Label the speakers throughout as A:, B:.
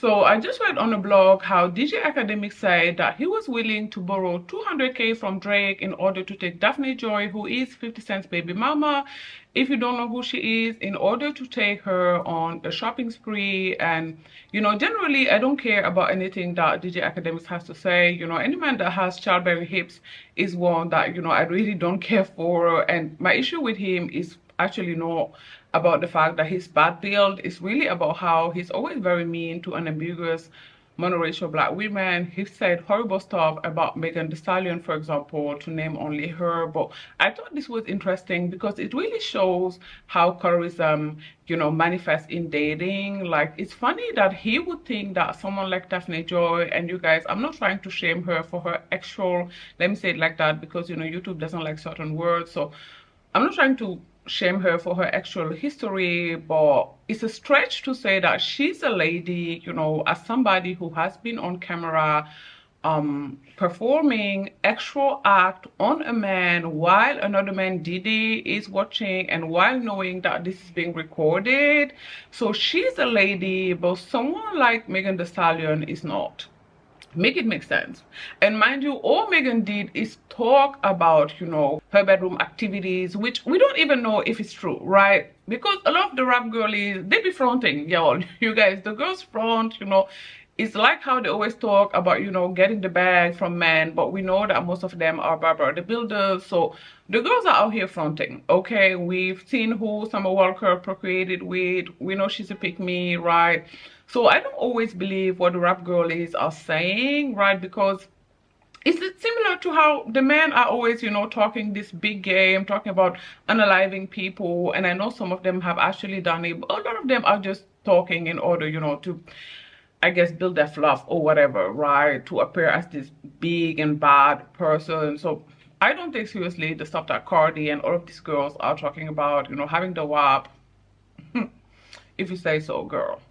A: So I just read on a blog how DJ Akademiks said that he was willing to borrow 200K from Drake in order to take Daphne Joy, who is 50 Cent's baby mama, if you don't know who she is, in order to take her on a shopping spree. And, you know, generally I don't care about anything that DJ Akademiks has to say. You know, any man that has childbearing hips is one that, you know, I really don't care for. And my issue with him is actually not about the fact that he's bad build. It's really about how he's always very mean to unambiguous monoracial black women. He said horrible stuff about Megan the Stallion, for example, to name only her. But I thought this was interesting because it really shows how colorism, you know, manifests in dating. Like, it's funny that he would think that someone like Daphne Joy, and you guys, I'm not trying to shame her for her actual, let me say it like that, because, you know, YouTube doesn't like certain words. So I'm not trying to shame her for her actual history, but it's a stretch to say that she's a lady, you know, as somebody who has been on camera performing actual act on a man while another man, Diddy, is watching, and while knowing that this is being recorded. So she's a lady, but someone like Megan the Stallion is not. Make it make sense. And mind you, all Megan did is talk about, you know, her bedroom activities, which we don't even know if it's true, right? Because a lot of the rap girlies, they be fronting, y'all. You guys, the girls front, you know. It's like how they always talk about, you know, getting the bag from men, but we know that most of them are Barbara the Builders. So the girls are out here fronting, okay? We've seen who Summer Walker procreated with. We know she's a pick-me, right? So I don't always believe what the rap girlies are saying, right? Because it's similar to how the men are always, you know, talking this big game, talking about unaliving people. And I know some of them have actually done it, but a lot of them are just talking in order, you know, to, I guess, build their fluff or whatever, right? To appear as this big and bad person. So I don't take seriously the stuff that Cardi and all of these girls are talking about, you know, having the WAP. If you say so, girl.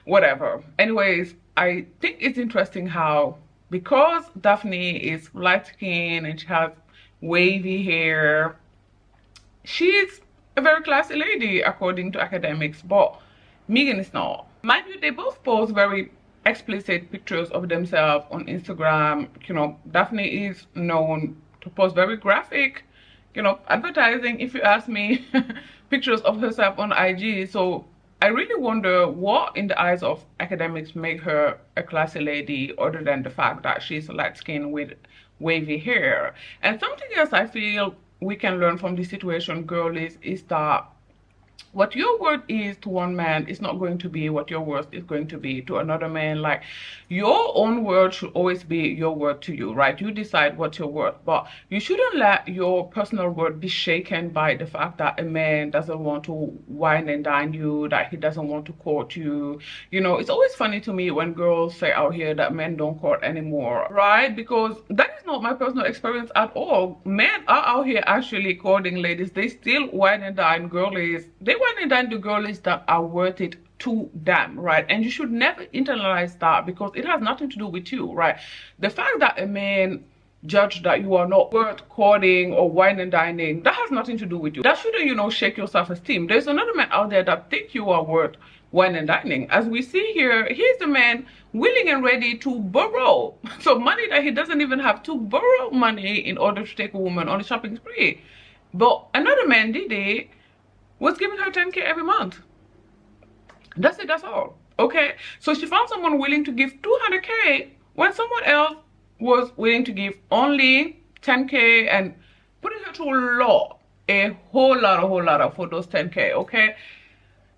A: Whatever. Anyways, I think it's interesting how, because Daphne is light skinned and she has wavy hair, she's a very classy lady according to Akademiks, but Megan is not. Mind you, they both post very explicit pictures of themselves on Instagram. You know, Daphne is known to post very graphic, you know, advertising, if you ask me, pictures of herself on IG. So I really wonder what in the eyes of Akademiks make her a classy lady, other than the fact that she's light skinned with wavy hair. And something else I feel we can learn from this situation, girlies, is that what your worth is to one man is not going to be what your worth is going to be to another man. Like, your own word should always be your word to you, right? You decide what you're worth, but you shouldn't let your personal worth be shaken by the fact that a man doesn't want to wine and dine you, that he doesn't want to court you. You know, it's always funny to me when girls say out here that men don't court anymore, right? Because that is not my personal experience at all. Men are out here actually courting ladies. They still wine and dine girlies. They wine and dine the girlies that are worth it to them, right? And you should never internalize that, because it has nothing to do with you, right? The fact that a man judge that you are not worth courting or wine and dining, that has nothing to do with you. That shouldn't, you know, shake your self-esteem. There's another man out there that think you are worth wine and dining. As we see here, he's the man willing and ready to borrow so money that he doesn't even have, to borrow money in order to take a woman on a shopping spree. But another man, Diddy, was giving her 10K every month. That's it, that's all. Okay, so she found someone willing to give 200K when someone else was willing to give only 10K, and putting her through a whole lot for those 10K. Okay,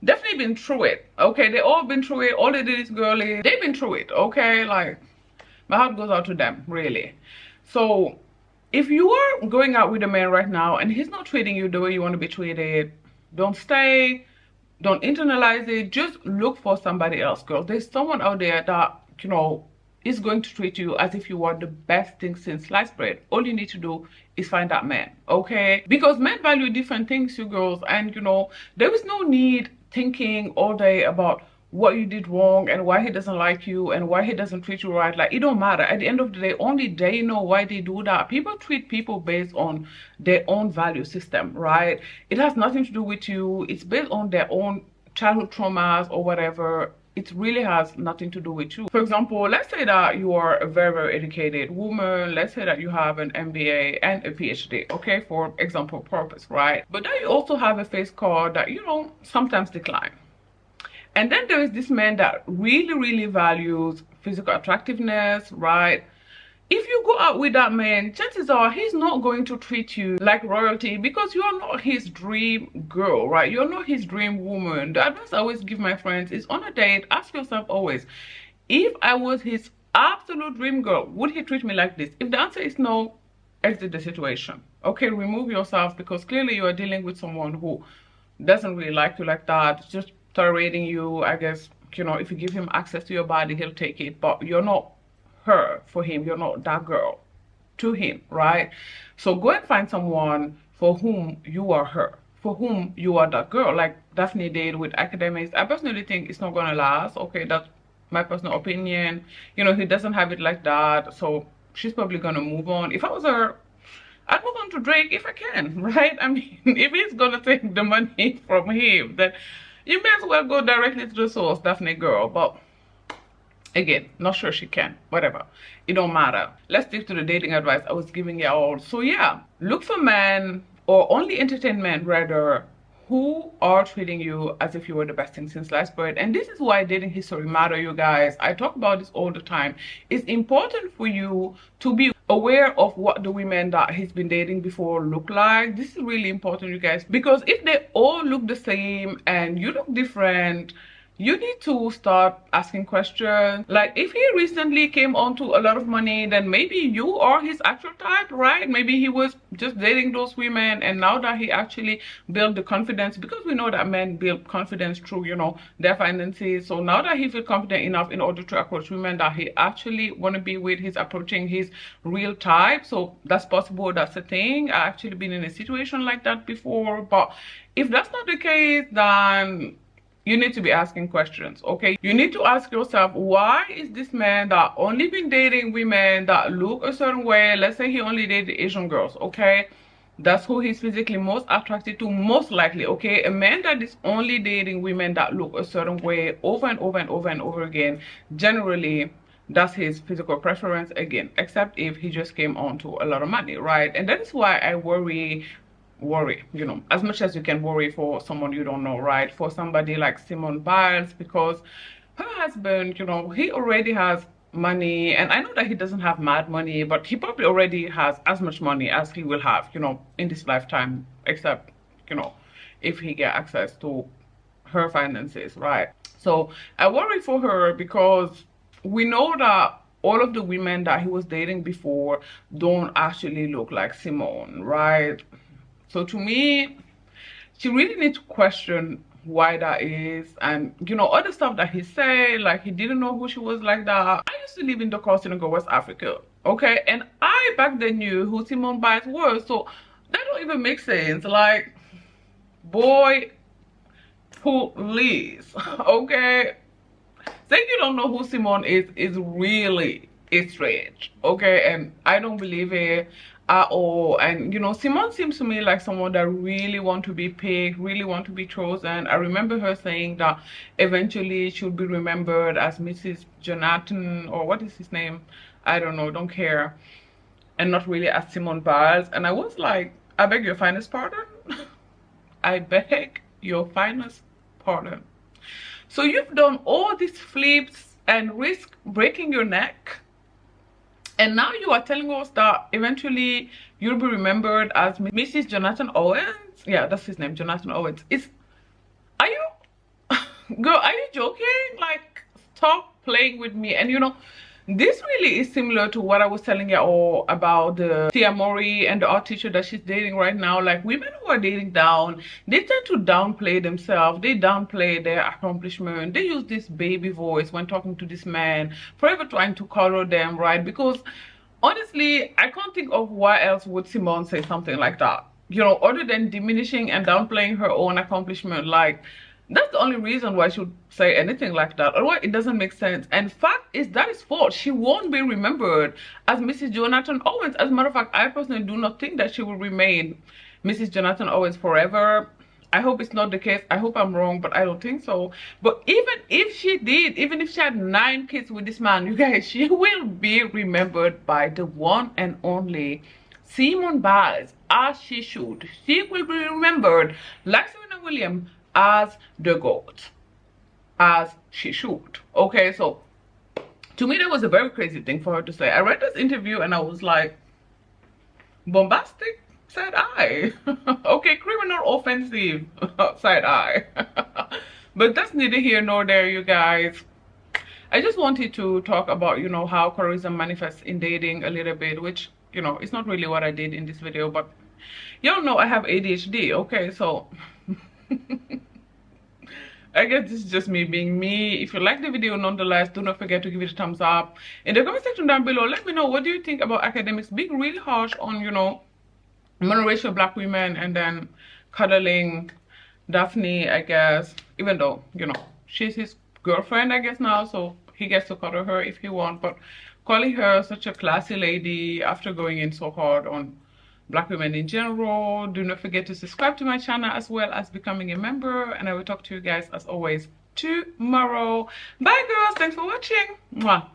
A: definitely been through it. Okay, they all been through it. All they did is girly, they've been through it. Okay, like, my heart goes out to them, really. So if you are going out with a man right now and he's not treating you the way you want to be treated, don't stay. Don't internalize it. Just look for somebody else, girls. There's someone out there that, you know, is going to treat you as if you were the best thing since sliced bread. All you need to do is find that man, okay? Because men value different things, you girls. And, you know, there is no need thinking all day about what you did wrong and why he doesn't like you and why he doesn't treat you right. Like, it don't matter. At the end of the day, only they know why they do that. People treat people based on their own value system, right? It has nothing to do with you. It's based on their own childhood traumas or whatever. it really has nothing to do with you. For example, let's say that you are a very, very educated woman. Let's say that you have an MBA and a PhD, okay, for example purpose, right? But then you also have a face card that, you know, sometimes decline. And then there is this man that really, really values physical attractiveness, right? If you go out with that man, chances are he's not going to treat you like royalty because you're not his dream girl, right? You're not his dream woman. The advice I always give my friends is, on a date, ask yourself always, if I was his absolute dream girl, would he treat me like this? If the answer is no, exit the situation. Okay, remove yourself, because clearly you are dealing with someone who doesn't really like you like that, just tolerating you. I guess, you know, if you give him access to your body, he'll take it, but you're not her for him. You're not that girl to him, right? So go and find someone for whom you are her, for whom you are that girl, like Daphne did with Akademiks. I personally think it's not gonna last. Okay, that's my personal opinion. You know, he doesn't have it like that, so she's probably gonna move on. If I was her, I'd move on to Drake if I can, right? I mean, if he's gonna take the money from him, then you may as well go directly to the source, Daphne girl. But again, not sure she can. Whatever, it don't matter. Let's stick to the dating advice I was giving y'all. So yeah, look for men, or only entertain men rather, who are treating you as if you were the best thing since sliced bread. And this is why dating history matter, you guys. I talk about this all the time. It's important for you to be aware of what the women that he's been dating before look like. This is really important, you guys, because if they all look the same and you look different, you need to start asking questions. Like, if he recently came onto a lot of money, then maybe you are his actual type, right? Maybe he was just dating those women, and now that he actually built the confidence, because we know that men build confidence through, you know, their finances. So now that he feels confident enough in order to approach women that he actually want to be with, he's approaching his real type. So that's possible. That's a thing. I actually been in a situation like that before. But if that's not the case, then you need to be asking questions, okay? You need to ask yourself, why is this man that only been dating women that look a certain way? Let's say he only dated Asian girls, okay? That's who he's physically most attracted to, most likely, okay? A man that is only dating women that look a certain way over and over and over and over again, generally, that's his physical preference again, except if he just came on to a lot of money, right? And that is why I worry, you know, as much as you can worry for someone you don't know, right? For somebody like Simone Biles, because her husband, you know, he already has money, and I know that he doesn't have mad money, but he probably already has as much money as he will have, you know, in this lifetime, except, you know, if he get access to her finances, right? So I worry for her, because we know that all of the women that he was dating before don't actually look like Simone, right? So to me, she really needs to question why that is. And, you know, other stuff that he said, like he didn't know who she was like that. I used to live in Dakar, Senegal, West Africa, okay? And I back then knew who Simone Biles was. So that don't even make sense. Like, boy, please, okay? Saying you don't know who Simone is really strange, okay? And I don't believe it at all. And you know, Simone seems to me like someone that really want to be picked, really want to be chosen. I remember her saying that eventually she'll be remembered as Mrs. Jonathan, or what is his name, I don't know, don't care, and not really as Simone Biles. And I was like, I beg your finest pardon. I beg your finest pardon. So you've done all these flips and risk breaking your neck, and now you are telling us that eventually you'll be remembered as Mrs. Jonathan Owens? Yeah, that's his name, Jonathan Owens. Are you, girl, are you joking? Like, stop playing with me. And you know, this really is similar to what I was telling you all about the Tia Mori and the art teacher that she's dating right now. Like, women who are dating down, they tend to downplay themselves. They downplay their accomplishment. They use this baby voice when talking to this man, forever trying to color them, right? Because honestly, I can't think of why else would Simone say something like that, you know, other than diminishing and downplaying her own accomplishment. Like, that's the only reason why she would say anything like that. Otherwise, it doesn't make sense. And fact is, that is false. She won't be remembered as Mrs. Jonathan Owens. As a matter of fact, I personally do not think that she will remain Mrs. Jonathan Owens forever. I hope it's not the case. I hope I'm wrong, but I don't think so. But even if she did, even if she had 9 kids with this man, you guys, she will be remembered by the one and only Simone Biles, as she should. She will be remembered, like Serena Williams, as the GOAT, as she should. Okay, so to me, that was a very crazy thing for her to say. I read this interview and I was like, bombastic side eye. Okay, criminal offensive side eye. But that's neither here nor there, you guys. I just wanted to talk about, you know, how colorism manifests in dating a little bit, which, you know, it's not really what I did in this video, but y'all know I have ADHD. Okay, so I guess this is just me being me. If you like the video, nonetheless, do not forget to give it a thumbs up. In the comment section down below, let me know, what do you think about Akademiks being really harsh on, you know, monoracial black women and then cuddling Daphne, I guess, even though, you know, she's his girlfriend, I guess, now, so he gets to cuddle her if he wants, but calling her such a classy lady after going in so hard on black women in general. Do not forget to subscribe to my channel as well as becoming a member, and I will talk to you guys as always tomorrow. Bye girls, thanks for watching. Mwah.